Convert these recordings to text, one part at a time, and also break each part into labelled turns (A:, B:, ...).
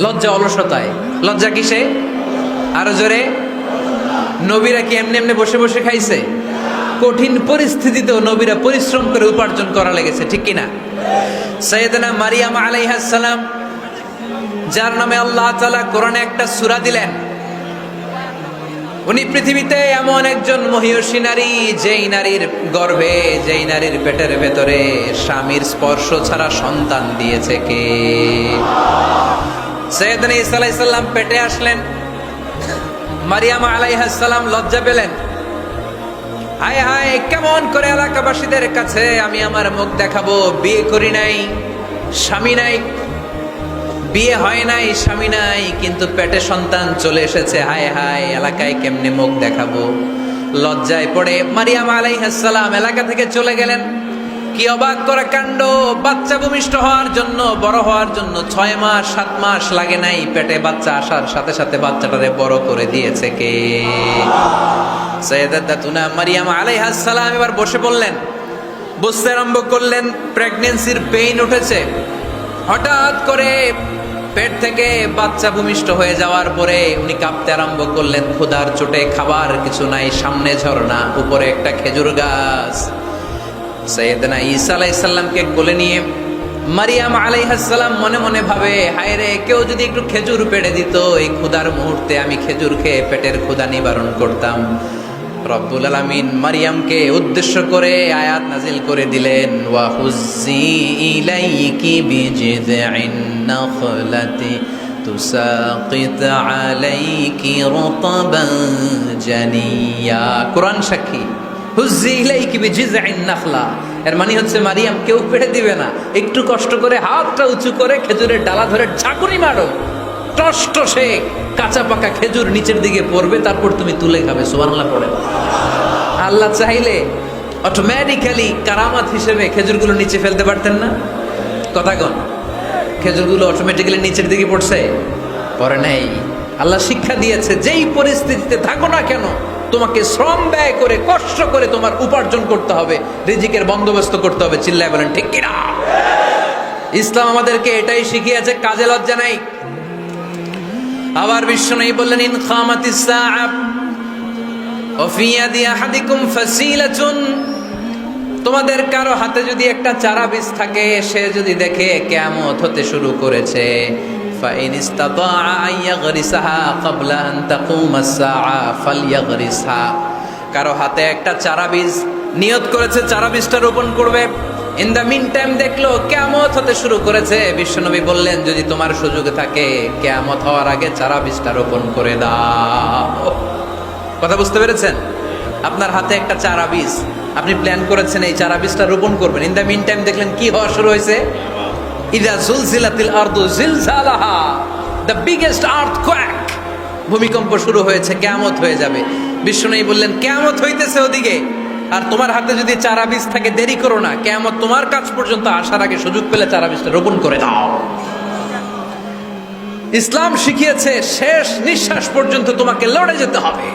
A: লজ্জা অলসতায়। লজ্জা কিসে? আরো জোরে। নবীরা কি এমনি এমনি বসে বসে খাইছে? কঠিন পরিস্থিতিতেও নবীরা পরিশ্রম করে উপার্জন করা লেগেছে, ঠিক কিনা? সাইয়েদনা মারিয়াম আলাইহিস সালাম, যার নামে আল্লাহ তাআলা কোরআনে একটা সূরা দিলেন, উনি পৃথিবীতে এমন একজন মহিয়সী নারী, যেই নারীর গর্ভে, যেই নারীর পেটের ভেতরে স্বামীর স্পর্শ ছাড়া সন্তান দিয়েছে কে? সাইয়েদনা ঈসা আলাইহিস সালাম পেটে আসলেন। মারিয়াম আলাইহিস সালাম লজ্জা পেলেন। হায় হায়, কেমন করে এলাকাবাসীদের কাছে আমি আমার মুখ দেখাবো? বিয়ে করি নাই, স্বামী নাই, বিয়ে হয় নাই, স্বামী নাই, কিন্তু পেটে সন্তান চলে এসেছে। হায় হায়, এলাকায় কেমনে মুখ দেখাবো? লজ্জায় পড়ে মারিয়াম আলাইহিস সালাম এলাকা থেকে চলে গেলেন। কি অবাক করা কাণ্ড! বাচ্চা ভূমিষ্ঠ হওয়ার জন্য, বড় হওয়ার জন্য 6 মাস 7 মাস লাগে নাই, পেটে বাচ্চা আসার সাথে সাথে বাচ্চাটারে বড় করে দিয়েছে কে? সাইয়েদাতুনা মারিয়াম আলাইহিস সালাম এবার বসে পড়লেন, বুঝতে আরম্ভ করলেন প্রেগন্যান্সির পেইন উঠেছে। হঠাৎ করে পেট থেকে বাচ্চা ভূমিষ্ঠ হয়ে যাওয়ার পরে উনি কাঁপতে আরম্ভ করলেন। ক্ষুধার চোটে খাবার কিছু নাই, সামনে ঝর্ণা, উপরে একটা খেজুর গাছ। সাইয়েদনা ঈসা আলাইহিস সালামকে কোলে নিয়ে মারিয়াম আলাইহিস সালাম মনে মনে ভাবে, হায় রে, কেউ যদি একটু খেজুর পেড়ে দিত, এই ক্ষুধার মুহূর্তে আমি খেজুর খেয়ে পেটের ক্ষুধা নিবারণ করতাম। রব্বুল আলামিন মারিয়ামকে উদ্দেশ্য করে আয়াত নাজিল করে দিলেন, ওয়া হুজ্জি ইলাইকি বিজিযইন নাখলাতি তুসাকিত আলাইকি রতবান জানিয়া। কোরআন সাক্ষী, হুজ্জি ইলাইকি বিজিযইন নাখলা, এর মানে হচ্ছে মারিয়াম, কেউ পেড়ে দিবে না, একটু কষ্ট করে হাতটা উঁচু করে খেজুরের ডালা ধরে ঝাঁকুনি মারো, টসটসে কাঁচা পাকা খেজুর নিচের দিকে পড়বে, তারপর তুমি তুলে খাবে। সুবহানাল্লাহ পড়ে। আল্লাহ চাইলে অটোমেটিক্যালি কারামাত হিসেবে খেজুরগুলো নিচে ফেলতে পারতেন না? কথা কন, খেজুরগুলো অটোমেটিক্যালি নিচের দিকে পড়ছে? পড়ে নাই। আল্লাহ শিক্ষা দিয়েছে, যেই পরিস্থিতিতে থাকো না কেন, তোমাকে শ্রম ব্যয় করে, কষ্ট করে তোমার উপার্জন করতে হবে, রিজিকের বন্দোবস্ত করতে হবে। চিল্লায় বলেন ঠিক কিনা? ইসলাম আমাদেরকে এটাই শিখিয়েছে, কাজে লজ্জা নাই। আবার বিশ্বনবী বললেন, ইন খামাতিস সাআ ওয়া ফি ইয়াদি আহাদিকুম ফাসিলাতুন, তোমাদের কারো হাতে যদি একটা চারা বীজ থাকে, সে যদি দেখে কিয়ামত হতে শুরু করেছে, ফাইন ইসতাতা আন ইয়াগরিসাহা ক্বাবলা আন তাকুমাস সাআ ফালইয়াগরিসহা, কারো হাতে একটা চারা বীজ নিয়ত করেছে, চারা বীজটা রোপণ করবে, ইন দ্য মিন টাইম দেখলো কিয়ামত হতে শুরু করেছে, বিশ্বনবী বললেন, যদি তোমার সুযোগ থাকে কিয়ামত হওয়ার আগে চারা বীজটা রোপণ করে দাও। কথা বুঝতে পেরেছেন? আপনার হাতে একটা চারা বীজ, আপনি প্ল্যান করেছেন এই চারা বীজটা রোপণ করবেন, ইন দ্য মিন টাইম দেখলেন কি হওয়া শুরু হয়েছে? ইযা জুলজিলাতিল আরদু জিলজালাহা, দ্য বিগেস্ট আর্থকোয়েক, ভূমিকম্প শুরু হয়েছে, কিয়ামত হয়ে যাবে। বিশ্বনবী বললেন, কিয়ামত হইতেছে ওদিকে, আর তোমার হাতে যদি চারা বীজ থাকে, দেরি করো না, কিয়ামত তোমার কাছ পর্যন্ত আসার আগে সুযোগ পেলে চারা বীজটা রোপণ করে দাও। ইসলাম শিখিয়েছে শেষ নিঃশ্বাস পর্যন্ত তোমাকে লড়ে যেতে হবে।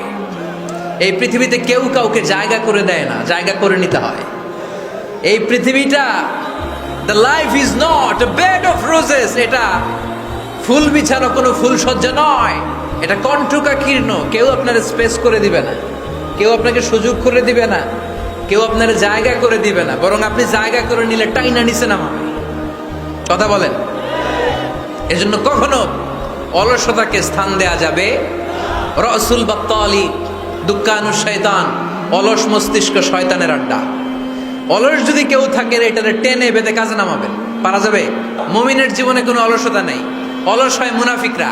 A: এই পৃথিবীতে কেউ কাউকে জায়গা করে দেয় না, জায়গা করে নিতে হয়। এই পৃথিবীটা, the life is not a bed of roses, এটা ফুল বিছানো কোনো ফুল সজ্জা নয়, এটা কণ্টকাকীর্ণ। কেউ আপনার স্পেস করে দিবে না, কেউ আপনাকে সুযোগ করে দিবে না, কেউ আপনার জায়গা করে দিবে না, বরং আপনি জায়গা করে নিলে টাইনা নিচে নামাবে। কথা বলেন? এজন্য কখনো অলসতাকে স্থান দেয়া যাবে। রসুল বাত্তালি দুক্কানু শয়তান, অলস মস্তিষ্ক শয়তানের আড্ডা। অলস যদি কেউ থাকে, এটারে টেনে বেঁধে কাজে নামাবেন, পারা যাবে? মুমিনের জীবনে কোনো অলসতা নেই। অলস হয় মুনাফিকরা।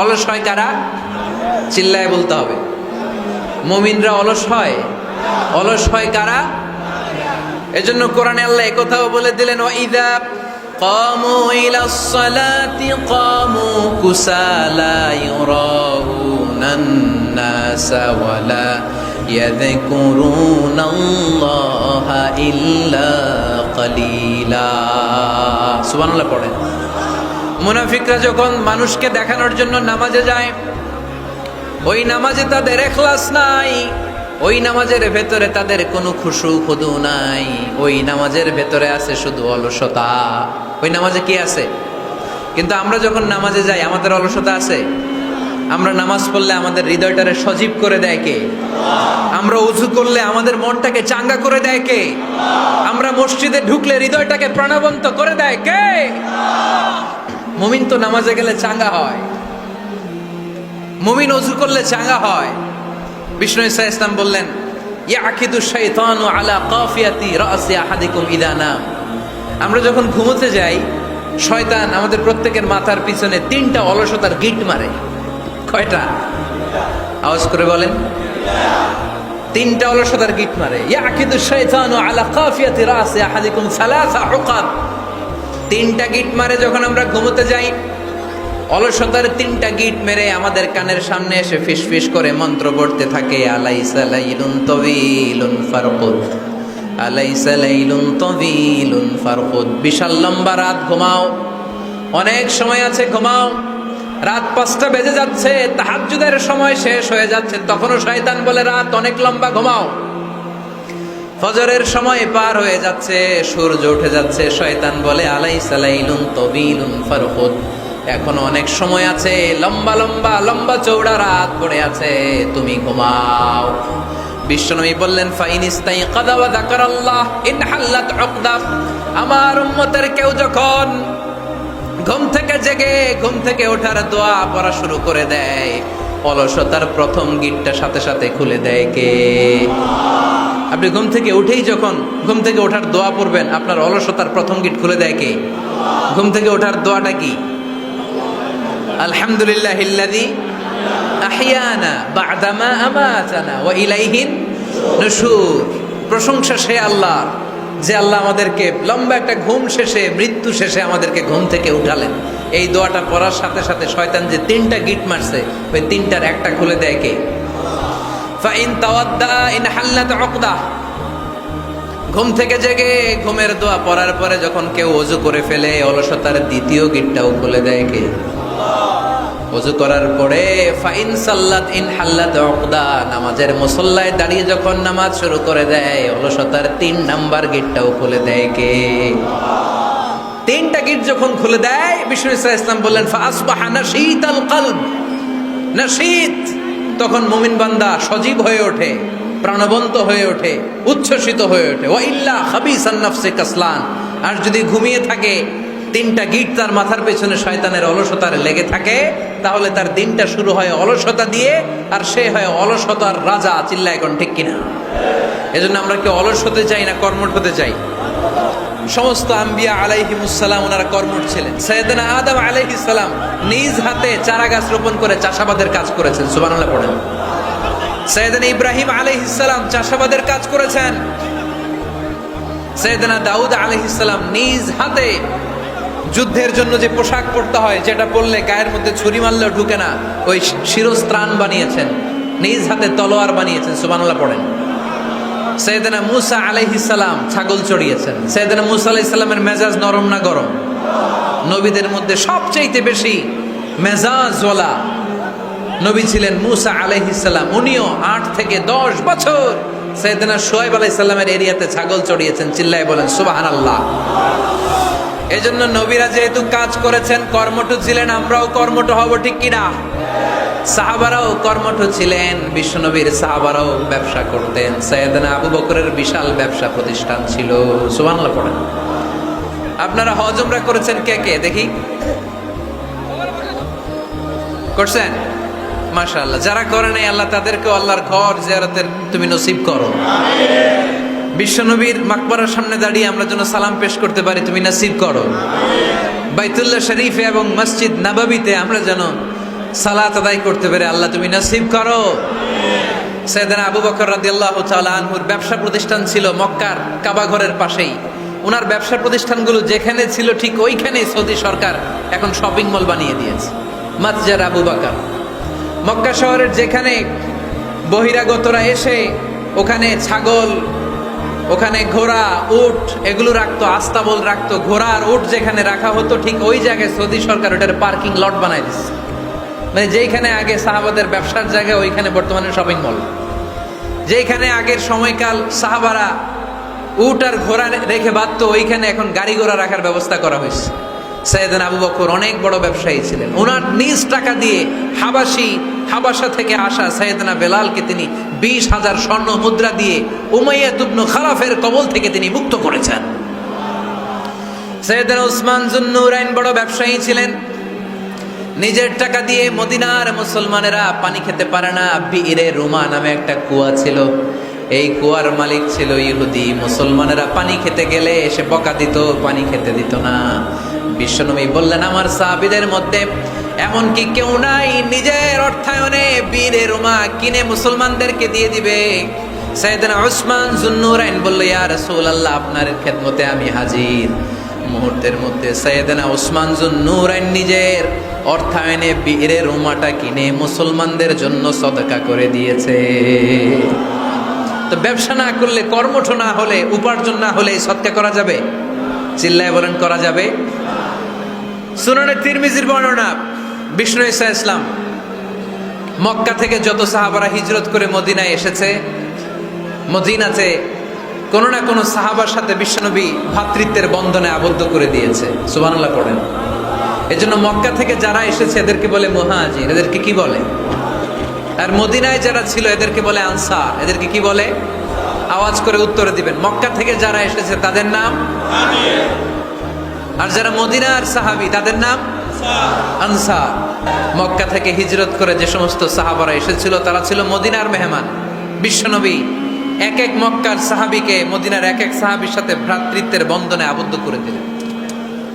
A: অলস হয় কারা? চিল্লায় বলতে হবে। মুমিনরা অলস হয়? অলস হয় কারা? এজন্য কোরআনে আল্লাহ একথাও বলে দিলেন, ওয়াইদা কামু ইলাস সালাতি কামু কুসালা ইউরাউনান নাসা ওয়ালা ইয়াযকুরুনাল্লাহা ইল্লা কালিলা। সুবহানাল্লাহ পড়েন। মুনাফিকরা যখন মানুষকে দেখানোর জন্য নামাজে যায়, ওই নামাজে তাদের ইখলাস নাই, ওই নামাজের ভেতরে তাদের কোনো খুশু খুদু নাই, ওই নামাজের ভেতরে আছে শুধু অলসতা। ওই নামাজে কি আছে? কিন্তু আমরা যখন নামাজে যাই আমাদের অলসতা আছে? আমরা নামাজ পড়লে আমাদের হৃদয়টারে সজীব করে দেয় কে? আমরা উযু করলে আমাদের মনটাকে চাঙ্গা করে দেয় কে? আমরা মসজিদে ঢুকলে হৃদয়টাকে প্রাণবন্ত করে দেয় কে? মুমিন তো নামাজে গেলে চাঙ্গা হয়, মুমিন উযু করলে চাঙ্গা হয়। বিষ্ণু ঈসা ইসলাম বললেন, ইয়াকিদু শাইতানু আলা কাফিয়াতি রাসি আহাদিকুম ইদা নাম। আমরা যখন ঘুমোতে যাই, শয়তান আমাদের প্রত্যেকের মাথার পিছনে 3টা অলসতার গিট মারে। কয়টা? আওয়াজ করে বলেন। 3টা অলসতার গিট মারে। ইয়াকিদু শাইতানু আলা কাফিয়াতি রাসি আহাদিকুম সালাসা উকাদ। 3টা গিট মারে যখন আমরা ঘুমোতে যাই। অলসতার 3টা গিট মেরে আমাদের কানের সামনে এসে ফিসফিস করে মন্ত্র পড়তে থাকে, আলাইসা লাইলুন তাওয়িলুন ফারকুদ, আলাইসা লাইলুন তাওয়িলুন ফারকুদ। বিশাল লম্বা রাত, ঘুমাও। অনেক সময় আছে, ঘুমাও। রাত 5টা বেজে যাচ্ছে, তাহাজ্জুদের সময় শেষ হয়ে যাচ্ছে, তখনও শয়তান বলে রাত অনেক লম্বা, ঘুমাও। ফজরের সময় পার হয়ে যাচ্ছে, সূর্য উঠে যাচ্ছে, শয়তান বলে আলাইসা লাইলুন তাওয়িলুন ফারকুদ, এখনো অনেক সময় আছে, লম্বা লম্বা লম্বা চৌড়া রাত পড়ে আছে, তুমি ঘুমাও। বিশ্বনবী বললেন, ফাইন ইস্তাইকাযা ওয়া যাকারাল্লাহ ইনহাল্লাত উকদা। আমার উম্মতের কেউ যখন ঘুম থেকে জেগে ঘুম থেকে ওঠার দোয়া পড়া শুরু করে দেয়, অলসতার প্রথম গিটটা সাথে সাথে খুলে দেয় কে? আপনি ঘুম থেকে উঠেই যখন ঘুম থেকে ওঠার দোয়া পড়বেন, আপনার অলসতার প্রথম গিট খুলে দেয় কে? ঘুম থেকে ওঠার দোয়াটা কি? আলহামদুলিল্লাহিল্লাযী আহইয়ানা বা'দামা আমাতানা ওয়া ইলাইহিন নুশুর। প্রশংসা সে আল্লাহ, যে আল্লাহ আমাদেরকে লম্বা একটা ঘুম শেষে, মৃত্যু শেষে আমাদেরকে ঘুম থেকে উঠালেন। এই দোয়াটা পড়ার সাথে সাথে শয়তান যে 3টা গিট মারছে, ওই 3টার একটা খুলে দেয় কে? ফাইন তাওয়াদ্দা ইনহাল্লাত উকদা। ঘুম থেকে জেগে ঘুমের দোয়া পড়ার পরে যখন কেউ ওযু করে ফেলে, অলসতার দ্বিতীয় গিটটাও খুলে দেয় কে? ওযু করার পরে ফাইন সাল্লাত ইনহাল্লাত উকদা, নামাজের মুসল্লায় দাঁড়িয়ে যখন নামাজ শুরু করে দেয়, অলসতার 3 নাম্বার গিটটাও খুলে দেয় কে? 3টা গিট যখন খুলে দেয়, বিষ্ণু ঈসা ইসলাম বললেন, ফাসবাহা নাশীতাল কলব, নাশীত। তখন মুমিন বান্দা সজীব হয়ে ওঠে, প্রাণবন্ত হয়ে ওঠে, উচ্ছ্বসিত হয়ে ওঠে। ওয়া ইল্লা খাবিসান নাফসি কাসলান। আর যদি ঘুমিয়ে থাকে, 3টা গিট তার মাথার পেছনে শয়তানের অলসতার লেগে থাকে, তাহলে তার দিনটা শুরু হয় অলসতা দিয়ে, আর সে হয় অলসতার রাজা। চিল্লায় এখন ঠিক কিনা? এজন্য আমরা কি অলস হতে চাই না কর্মঠ হতে চাই? সমস্ত আম্বিয়া আলাইহিমুস সালাম ওনারা কর্মঠ ছিলেন। সাইয়েদনা আদম আলাইহিস সালাম নিজ হাতে চারা গাছ রোপণ করে চাষাবাদের কাজ করেছেন, সুবহানাল্লাহ পড়েন। সাইয়েদনা ইব্রাহিম আলাইহিস সালাম চাষাবাদের কাজ করেছেন। সাইয়েদনা দাউদ আলাইহিস সালাম নিজ হাতে যুদ্ধের জন্য যে পোশাক পরতে হয়, যেটা পরলে গায়ের মধ্যে ছুরি মারলেও ঢুকে না, ওই শিরস্ত্রাণ বানিয়েছেন, নিজ হাতে তলোয়ার বানিয়েছেন, সুবহানাল্লাহ পড়েন। সাইয়েদনা মূসা আলাইহিস সালাম ছাগল চড়িয়েছেন। সাইয়েদনা মূসা আলাইহিস সালামের মেজাজ নরম না গরম? নবীদের মধ্যে সবচেয়ে বেশি মেজাজওয়ালা নবী ছিলেন মূসা আলাইহিস সালাম। উনিও 8 থেকে 10 বছর সাইয়েদনা শুআয়ব আলাইহিস সালামের এরিয়াতে ছাগল চড়িয়েছেন। চিল্লায় বলেন সুবহানাল্লাহ। এজন্য নবীরা যেহেতু কাজ করেছেন, কর্মঠ ছিলেন, আমরাও কর্মঠ হব, ঠিক কিনা? সাহাবারাও কর্মঠ ছিলেন, বিশ্বনবীর সাহাবারাও ব্যবসা করতেন। সাইয়েদনা আবু বকরের বিশাল ব্যবসা প্রতিষ্ঠান ছিল, সুবহানাল্লাহ পড়েন। আপনারা হজ উমরা করেছেন কে কে দেখি? করছেন? মাশাআল্লাহ। যারা করে নাই, আল্লাহ তাদেরকে আল্লাহর ঘর জিয়ারতের তুমি নসিব করো। বিশ্বনবীর মাকবরার সামনে দাঁড়িয়ে আমরা যেন সালাম পেশ করতে পারি, তুমি নসিব করো। বাইতুল্লাহ শরীফে এবং মসজিদ নববীতে আমরা যেন সালাত আদায় করতে পারি, আল্লাহ তুমি নসিব করো। সাইয়েদনা আবু বকর রাদিয়াল্লাহু তাআলা আনহুর ব্যবসা প্রতিষ্ঠান ছিল মক্কার কাবা ঘরের পাশেই। ওনার ব্যবসা প্রতিষ্ঠানগুলো যেখানে ছিল ঠিক ওইখানে সৌদি সরকার এখন শপিং মল বানিয়ে দিয়েছে, মাতজার আবু বকর। মক্কা শহরের যেখানে বহিরাগতরা এসে ওখানে ছাগল, ওখানে ঘোড়া, উট এগুলো রাখতো, আস্তাবল রাখতো, ঘোড়া আর উট যেখানে রাখা হতো, ঠিক ওই জায়গায় সৌদি সরকার ওটার পার্কিং লট বানাই দিচ্ছে। মানে যেখানে আগে সাহাবাদের ব্যবসার জায়গা, ওইখানে বর্তমানে শপিং মল। যেখানে আগের সময়কাল সাহাবারা উট আর ঘোড়া রেখে বাঁধতো, ওইখানে এখন গাড়ি ঘোড়া রাখার ব্যবস্থা করা হয়েছে। সাইয়েদনা আবু বকর অনেক বড় ব্যবসায়ী ছিলেন, ওনার নিজ টাকা দিয়ে হাবাসা থেকে আসা সাইয়েদনা বেলালকে তিনি 20,000 স্বর্ণ মুদ্রা দিয়ে উমাইয়া ইবনে খালাফের কবল থেকে তিনি মুক্ত করেছেন। সাইয়েদনা উসমান যুন্নুরাইন বড় ব্যবসায়ী ছিলেন, নিজের টাকা দিয়ে মদিনার মুসলমানেরা পানি খেতে পারে না, বিইরে রুমা নামে একটা কুয়া ছিল, এই কুয়ার মালিক ছিল ইহুদি। মুসলমানেরা পানি খেতে গেলে এসে বকা দিত, পানি খেতে দিত না। বিশ্বনবী বললেন, আমার সাহাবীদের মধ্যে এমন কি কেউ নাই নিজের অর্থায়নে বিইরে রুমা কিনে মুসলমানদেরকে দিয়ে দিবে? সাইয়েদনা উসমান যুন্নুরাইন বলল, ইয়া রাসূলুল্লাহ, আপনার খেদমতে আমি হাজির। মুহূর্তের মধ্যে সাইয়েদনা উসমান যুন্নুরাইন নিজের অর্থায়নে বিইরে রুমাটা কিনে মুসলমানদের জন্য সদকা করে দিয়েছে। তো ব্যবসা না করলে, কর্মঠ না হলে, উপার্জন না হলে সদকা করা যাবে? চিল্লায় বলেন, করা যাবে? সুনানে তিরমিজির বর্ণনা, বিষ্ণু ঈসা ইসলাম মক্কা থেকে যত সাহাবারা হিজরত করে মদিনায় এসেছে, মদিনাতে কোনো না কোনো সাহাবার সাথে বিশ্বনবী ভ্রাতৃত্বের বন্ধনে আবদ্ধ করে দিয়েছে। সুবহানাল্লাহ পড়েন। এজন্য মক্কা থেকে যারা এসেছে এদেরকে বলে মুহাজির। এদেরকে কি বলে? আর মদিনায় যারা ছিল এদেরকে বলে আনসার। এদেরকে কি বলে? আওয়াজ করে উত্তরে দিবেন। মক্কা থেকে যারা এসেছে তাদের নাম, আর যারা মদিনার সাহাবী তাদের নাম আনসার। মক্কা থেকে হিজরত করে যে সমস্ত সাহাবারা এসেছিল তারা ছিল মদিনার মেহমান। বিশ্বনবী এক এক মক্কার সাহাবীকে মদিনার এক এক সাহাবীর সাথে ভ্রাতৃত্বের বন্ধনে আবদ্ধ করে দিলেন।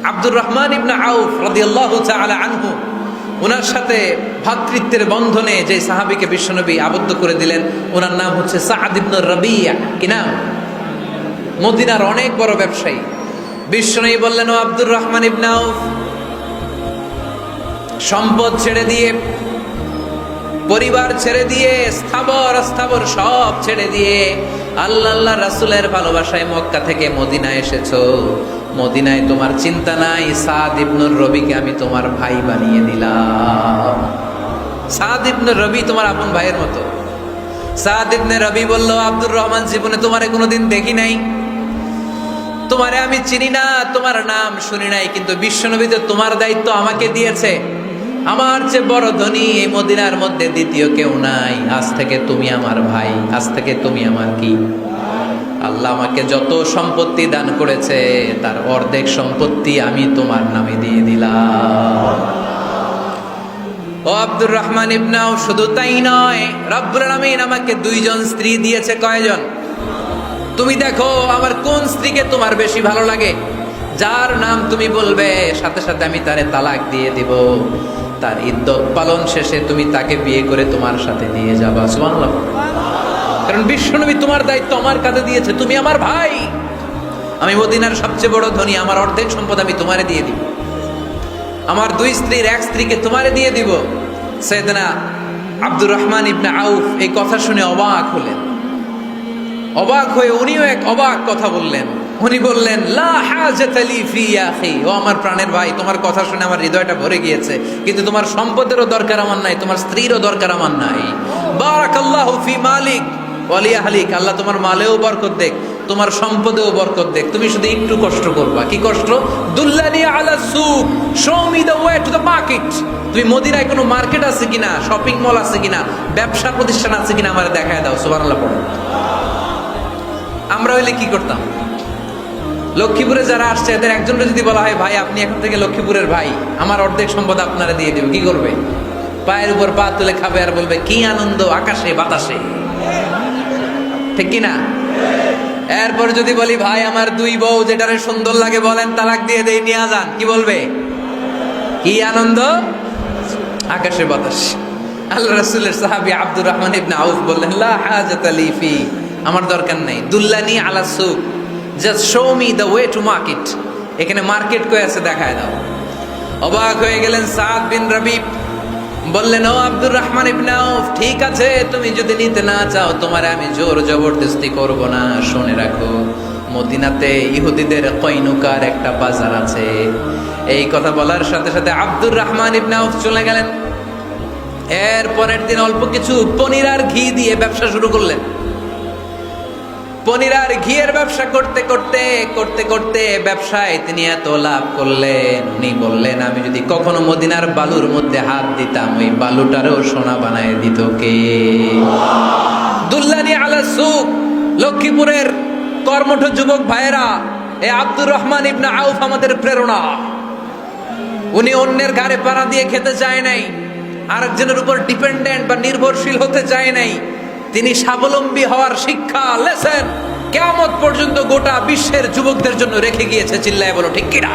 A: আব্দুর রহমান ইবনে আউফ রাদিয়াল্লাহু তাআলা আনহু, ওনার সাথে ভ্রাতৃত্বের বন্ধনে যে সাহাবীকে বিশ্বনবী আবদ্ধ করে দিলেন, ওনার নাম হচ্ছে সাআদ ইবনে রাবিয়া। কি নাম? মদিনার অনেক বড় ব্যবসায়ী। বিশ্বনবী বললেন, ও আব্দুর রহমান ইবনে আউফ, সম্পদ ছেড়ে দিয়ে, পরিবার ছেড়ে দিয়ে, স্থাবর সব ছেড়ে দিয়ে আল্লাহ রাসূলের ভালোবাসায় মক্কা থেকে মদিনায় এসেছো। মদিনায় তোমার চিন্তা নাই, সাদ ইবনে রবিকে আমি তোমার ভাই বানিয়ে দিলাম। সাদ ইবনে রবি তোমার আপন ভাইয়ের মতো। সাদ ইবনে রবি বলল, আব্দুর রহমান, জীবনে তোমারে কোনোদিন দেখি নাই, তোমারে আমি চিনি না, তোমার নাম শুনি নাই, কিন্তু বিশ্বনবী তো তোমার দায়িত্ব আমাকে দিয়েছে। আমার যে বড় ধনী এই মদিনার মধ্যে দ্বিতীয় কেউ নাই। আজ থেকে তুমি আমার ভাই, আজ থেকে তুমি আমার কি? আল্লাহ আমাকে যত সম্পত্তি দান করেছে তার অর্ধেক সম্পত্তি আমি তোমার নামে দিয়ে দিলাম। ও আব্দুর রহমান ইবনে আউফ, শুধু তাই নয়, রব্বুল আলামিন আমাকে 2 জন স্ত্রী দিয়েছে। কয়জন? তুমি দেখো আমার কোন স্ত্রীকে তোমার বেশি ভালো লাগে, যার নাম তুমি বলবে সাথে সাথে আমি তারে তালাক দিয়ে দিব। তার ইদ্দত পালন শেষে তুমি তাকে বিয়ে করে তোমার সাথে নিয়ে যাবা। সুবহানাল্লাহ। কারণ বিশ্বনবী তোমার দায়িত্ব আমার কাঁধে দিয়েছে, তুমি আমার ভাই। আমি মদিনার সবচেয়ে বড় ধনী, আমার অর্ধেক সম্পদ আমি তোমারে দিয়ে দিব। আমার 2 স্ত্রীর 1 স্ত্রীকে তোমারে দিয়ে দিব। সাইয়েদনা আব্দুর রহমান ইবনে আউফ এই কথা শুনে অবাক হলেন। অবাক হয়ে উনিও এক অবাক কথা বললেন। উনি বললেন, লা হাজাতা লি ফি ইয়া আখি, ও আমার প্রাণের ভাই, তোমার কথা শুনে আমার হৃদয়টা ভরে গিয়েছে, কিন্তু তোমার সম্পদেরও দরকার আমার নাই, তোমার স্ত্রীরও দরকার আমার নাই। বারাকাল্লাহু ফি মালিক ওয়া লি আহলিক, আল্লাহ তোমার মালেও বরকত দেখ, তোমার সম্পদেও বরকত দেখ। তুমি শুধু একটু কষ্ট করবা। কি কষ্ট? দুল্লানি আলা সুক, show me the way to the market. তুমি মদিনায় কোনো মার্কেট আছে কিনা, শপিং মল আছে কিনা, ব্যবসা প্রতিষ্ঠান আছে কিনা আমারে দেখায় দাও। সুবহানাল্লাহ পড়ো। আমরা হইলে কি করতাম? লক্ষ্মীপুরে যারা আসছে এদের একজনকে যদি বলা হয়, ভাই আপনি এখন থেকে লক্ষ্মীপুরের ভাই, আমার অর্ধেক সম্পদ আপনারা দিয়ে দেব, কি করবে? পায়ের উপর পা তুলে খাবে আর বলবে, কি আনন্দ আকাশে বাতাসে। ঠিক কিনা? এরপর যদি বলি, ভাই আমার 2 বউ, যেটারে সুন্দর লাগে বলেন তালাক দিয়ে দেই, নিয়ে যান, কি বলবে? কি আনন্দ আকাশে বাতাস। আল্লাহ রাসূলের সাহাবী আব্দুর রহমান ইবনে আউফ বললেন, লা হাজাতা লি ফি, আমার দরকার নাই। দুল্লানি আলা সুক, just show me the way to market. এখানে মার্কেট কই আছে দেখায় দাও। অবাক হয়ে গেলেন সাদ বিন রবি। বললেন, ও আব্দুর রহমান ইবনে আউফ, ঠিক আছে, তুমি যদি নিতে না চাও তোমারে আমি জোর জবরদস্তি করব না। শুনে রাখো, মদিনাতে ইহুদিদের কয়নুকার একটা বাজার আছে। এই কথা বলার সাথে সাথে আব্দুর রহমান ইবনে আউফ চলে গেলেন। এর পরের দিন অল্প কিছু পনির আর ঘি দিয়ে ব্যবসা শুরু করলেন। পনির আর ঘিয়ের ব্যবসা করতে করতে করতে করতে ব্যবসায় তিনি এত লাভ করলেন, উনি বললেন আমি যদি কখনো মদিনার বালুর মধ্যে হাত দিতাম ওই বালুটারও সোনা বানায় দিত কে? দুল্লানি আলা সুক, লক্ষ্মীপুরের কর্মঠ যুবক ভাইয়েরা, এ আব্দুর রহমান ইবনে আউফ আমাদের প্রেরণা। উনি অন্যের ঘাড়ে পাড়া দিয়ে খেতে চায় নাই, আরেকজনের উপর ডিপেন্ডেন্ট বা নির্ভরশীল হতে চায় নাই। তিনি স্বাবলম্বী হওয়ার শিক্ষা লেসেন কিয়ামত পর্যন্ত গোটা বিশ্বের যুবকদের জন্য রেখে গিয়েছে। চিল্লায় বলো ঠিক কিনা?